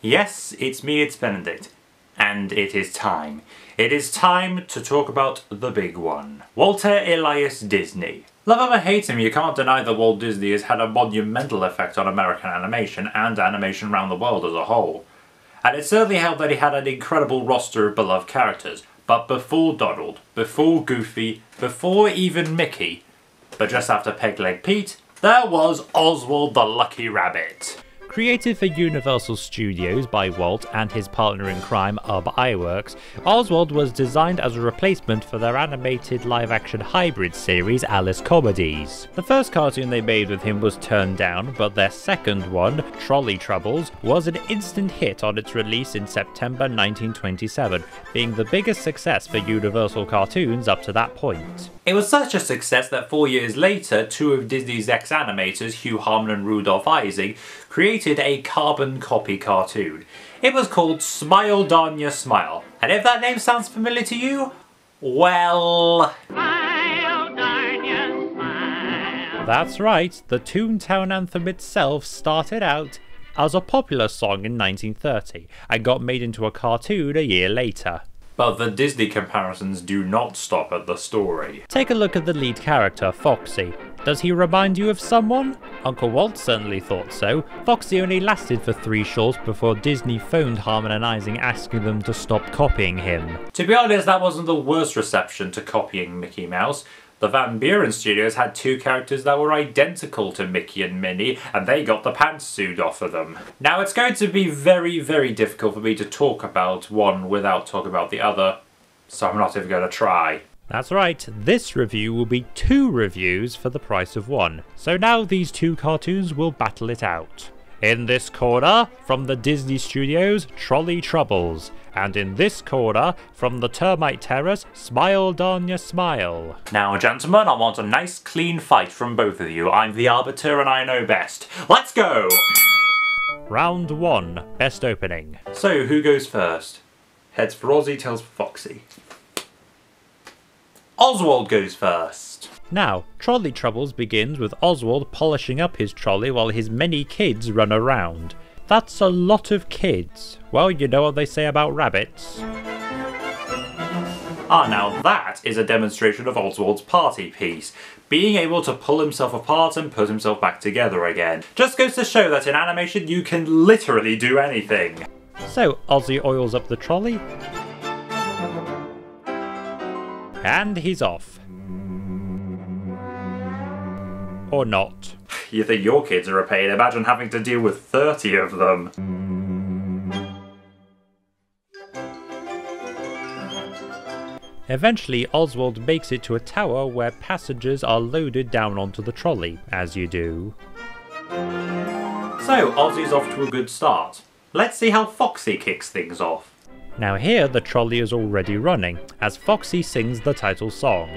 Yes, it's me, it's Benedict. And it is time. It is time to talk about the big one. Walter Elias Disney. Love him or hate him, you can't deny that Walt Disney has had a monumental effect on American animation and animation around the world as a whole. And it certainly helped that he had an incredible roster of beloved characters. But before Donald, before Goofy, before even Mickey, but just after Peg Leg Pete, there was Oswald the Lucky Rabbit. Created for Universal Studios by Walt and his partner in crime, Ub Iwerks, Oswald was designed as a replacement for their animated live-action hybrid series Alice Comedies. The first cartoon they made with him was turned down, but their second one, Trolley Troubles, was an instant hit on its release in September 1927, being the biggest success for Universal cartoons up to that point. It was such a success that 4 years later, two of Disney's ex-animators, Hugh Harman and Rudolph Ising, created a carbon copy cartoon. It was called Smile Darn Smile, and if that name sounds familiar to you, well... Smile Darn Smile. That's right, the Toontown anthem itself started out as a popular song in 1930, and got made into a cartoon a year later. But the Disney comparisons do not stop at the story. Take a look at the lead character, Foxy. Does he remind you of someone? Uncle Walt certainly thought so. Foxy only lasted for 3 shorts before Disney phoned Harman and Ising asking them to stop copying him. To be honest, that wasn't the worst reception to copying Mickey Mouse. The Van Buren Studios had 2 characters that were identical to Mickey and Minnie, and they got the pantsuit off of them. Now, it's going to be very, very difficult for me to talk about one without talking about the other, so I'm not even going to try. That's right, this review will be 2 reviews for the price of 1. So now these 2 cartoons will battle it out. In this corner, from the Disney Studios, Trolley Troubles. And in this corner, from the Termite Terrace, Smile Darn Smile. Now, gentlemen, I want a nice clean fight from both of you. I'm the arbiter and I know best. Let's go! Round 1, best opening. So, who goes first? Heads for Ozzy, tails for Foxy. Oswald goes first. Now, Trolley Troubles begins with Oswald polishing up his trolley while his many kids run around. That's a lot of kids. Well, you know what they say about rabbits. Ah, now that is a demonstration of Oswald's party piece. Being able to pull himself apart and put himself back together again. Just goes to show that in animation you can literally do anything. So, Ozzy oils up the trolley. And he's off. Or not. You think your kids are a pain? Imagine having to deal with 30 of them. Eventually, Oswald makes it to a tower where passengers are loaded down onto the trolley, as you do. So, Ozzy's off to a good start. Let's see how Foxy kicks things off. Now here, the trolley is already running, as Foxy sings the title song.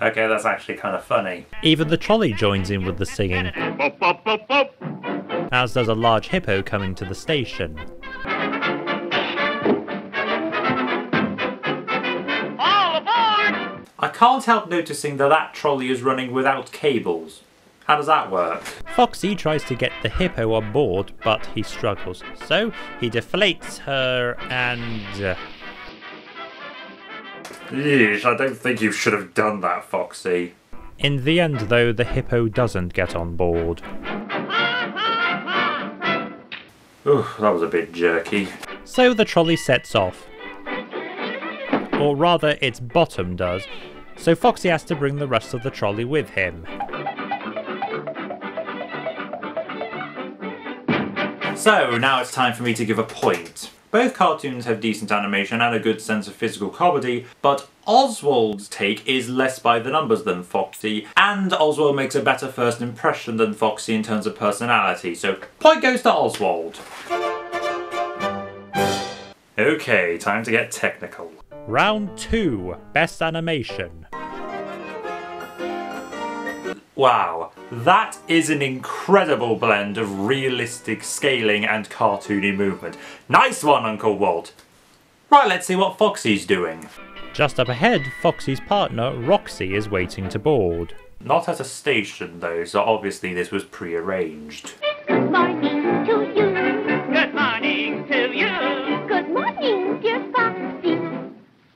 Okay, that's actually kind of funny. Even the trolley joins in with the singing, as does a large hippo coming to the station. All aboard! I can't help noticing that that trolley is running without cables. How does that work? Foxy tries to get the hippo on board, but he struggles. So he deflates her and... Yeesh, I don't think you should have done that, Foxy. In the end, though, the hippo doesn't get on board. Ooh, that was a bit jerky. So the trolley sets off. Or rather, its bottom does. So Foxy has to bring the rest of the trolley with him. So, now it's time for me to give a point. Both cartoons have decent animation and a good sense of physical comedy, but Oswald's take is less by the numbers than Foxy, and Oswald makes a better first impression than Foxy in terms of personality, so point goes to Oswald. Okay, time to get technical. Round 2, Best Animation. Wow, that is an incredible blend of realistic scaling and cartoony movement. Nice one, Uncle Walt! Right, let's see what Foxy's doing. Just up ahead, Foxy's partner, Roxy, is waiting to board. Not at a station though, so obviously this was pre-arranged. Good morning to you. Good morning to you. Good morning, dear Foxy.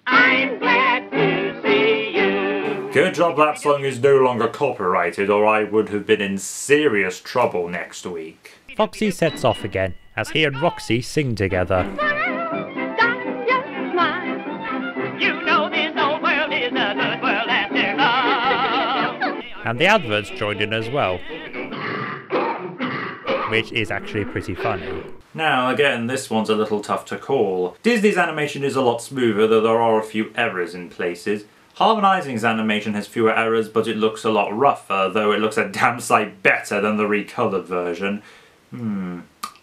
I'm glad to see you. Good job that song is no longer copyrighted, or I would have been in serious trouble next week. Foxy sets off again, as he and Roxy sing together. You know this old world is a good world after all. And the adverts joined in as well, which is actually pretty funny. Now again, this one's a little tough to call. Disney's animation is a lot smoother, though there are a few errors in places. Harmonizing's animation has fewer errors, but it looks a lot rougher, though it looks a damn sight better than the recolored version.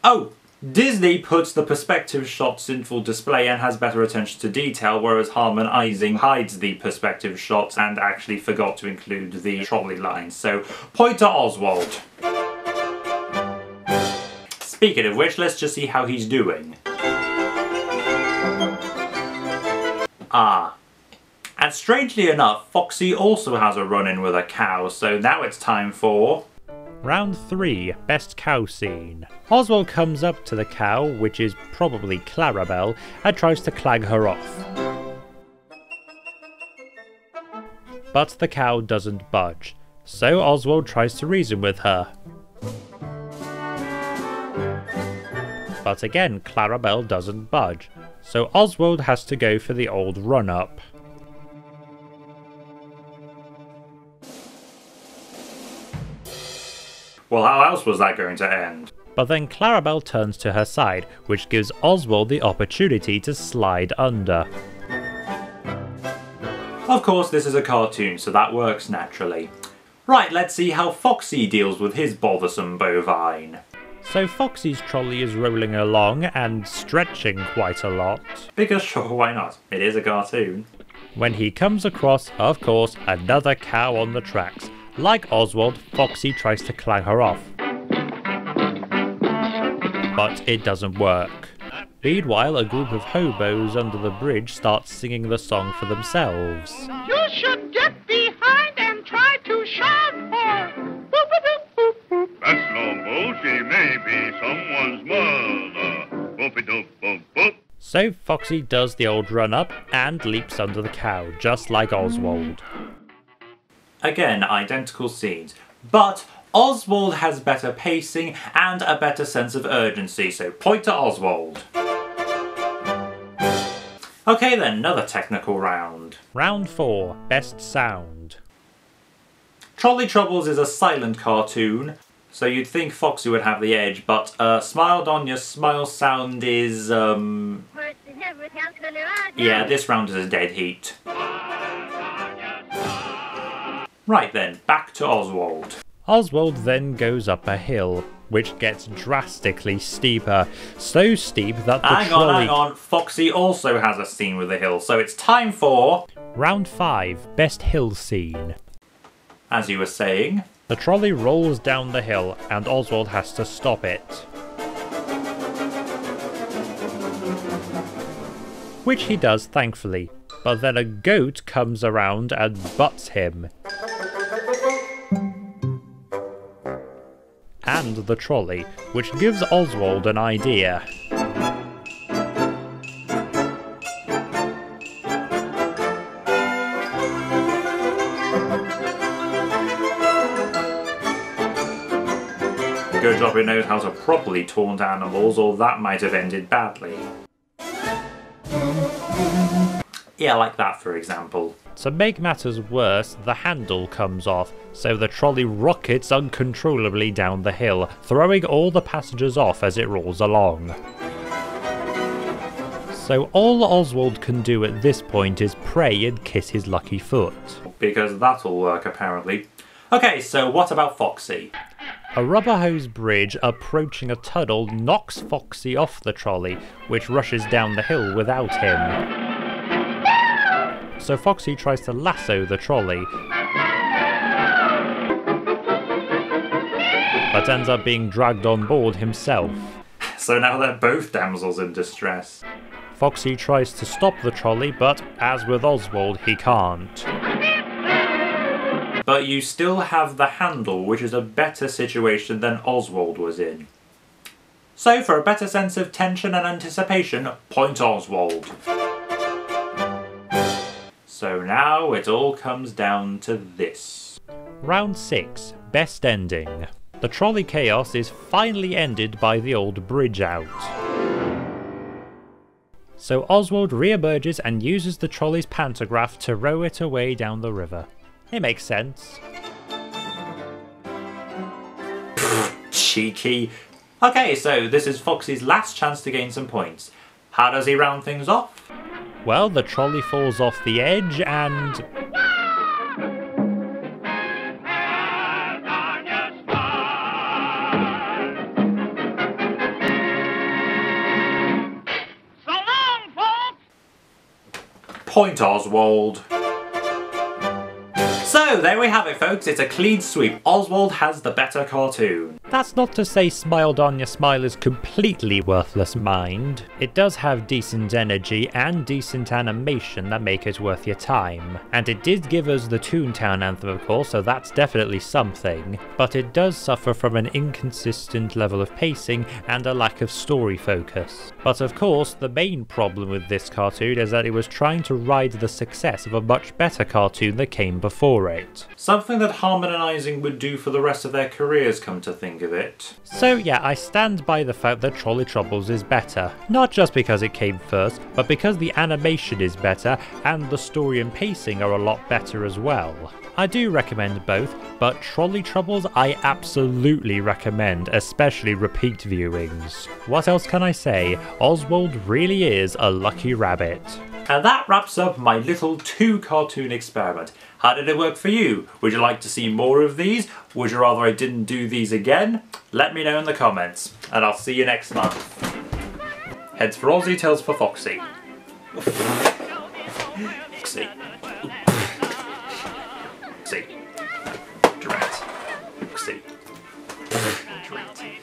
Oh! Disney puts the perspective shots in full display and has better attention to detail, whereas Harmonizing hides the perspective shots and actually forgot to include the trolley lines. So, point to Oswald. Speaking of which, let's just see how he's doing. And strangely enough, Foxy also has a run-in with a cow, so now it's time for... Round 3, Best Cow Scene. Oswald comes up to the cow, which is probably Clarabelle, and tries to clag her off. But the cow doesn't budge, so Oswald tries to reason with her. But again, Clarabelle doesn't budge, so Oswald has to go for the old run-up. Well, how else was that going to end? But then Clarabelle turns to her side, which gives Oswald the opportunity to slide under. Of course, this is a cartoon, so that works naturally. Right, let's see how Foxy deals with his bothersome bovine. So Foxy's trolley is rolling along and stretching quite a lot. Because sure, why not? It is a cartoon. When he comes across, of course, another cow on the tracks. Like Oswald, Foxy tries to clag her off. But it doesn't work. Meanwhile, a group of hobos under the bridge start singing the song for themselves. You should get behind and try to shove her. That's no bull, she may be someone's mother. Boop-a-doop, boop, boop. So Foxy does the old run-up and leaps under the cow, just like Oswald. Again, identical scenes. But Oswald has better pacing and a better sense of urgency, so point to Oswald. Okay then, another technical round. Round 4, Best Sound. Trolley Troubles is a silent cartoon, so you'd think Foxy would have the edge, but Smile Donya Smile sound is, yeah, this round is a dead heat. Right then, back to Oswald. Oswald then goes up a hill, which gets drastically steeper. So steep that the trolley... Hang on, Foxy also has a scene with a hill, so it's time for... Round 5, Best Hill Scene. As you were saying... The trolley rolls down the hill, and Oswald has to stop it. Which he does, thankfully, but then a goat comes around and butts him. And the trolley, which gives Oswald an idea. Good job he knows how to properly taunt animals, or that might have ended badly. Yeah, like that for example. To make matters worse, the handle comes off, so the trolley rockets uncontrollably down the hill, throwing all the passengers off as it rolls along. So all Oswald can do at this point is pray and kiss his lucky foot. Because that'll work apparently. Okay, so what about Foxy? A rubber hose bridge approaching a tunnel knocks Foxy off the trolley, which rushes down the hill without him. So Foxy tries to lasso the trolley, but ends up being dragged on board himself. So now they're both damsels in distress. Foxy tries to stop the trolley, but as with Oswald, he can't. But you still have the handle, which is a better situation than Oswald was in. So for a better sense of tension and anticipation, point Oswald. So now it all comes down to this. Round 6. Best ending. The trolley chaos is finally ended by the old bridge out. So Oswald re-emerges and uses the trolley's pantograph to row it away down the river. It makes sense. Cheeky. Okay, so this is Foxy's last chance to gain some points. How does he round things off? Well, the trolley falls off the edge and... Point Oswald. So there we have it, folks. It's a clean sweep. Oswald has the better cartoon. That's not to say Smile Donya Smile is completely worthless, mind. It does have decent energy and decent animation that make it worth your time. And it did give us the Toontown anthem, of course, so that's definitely something. But it does suffer from an inconsistent level of pacing and a lack of story focus. But of course, the main problem with this cartoon is that it was trying to ride the success of a much better cartoon that came before it. Something that harmonising would do for the rest of their careers, come to think of it. So yeah, I stand by the fact that Trolley Troubles is better. Not just because it came first, but because the animation is better and the story and pacing are a lot better as well. I do recommend both, but Trolley Troubles I absolutely recommend, especially repeat viewings. What else can I say? Oswald really is a lucky rabbit. And that wraps up my little 2-cartoon experiment. How did it work for you? Would you like to see more of these? Would you rather I didn't do these again? Let me know in the comments, and I'll see you next month. Heads for Aussie, tails for Foxy. Foxy. Foxy. Drat. Foxy. Drat.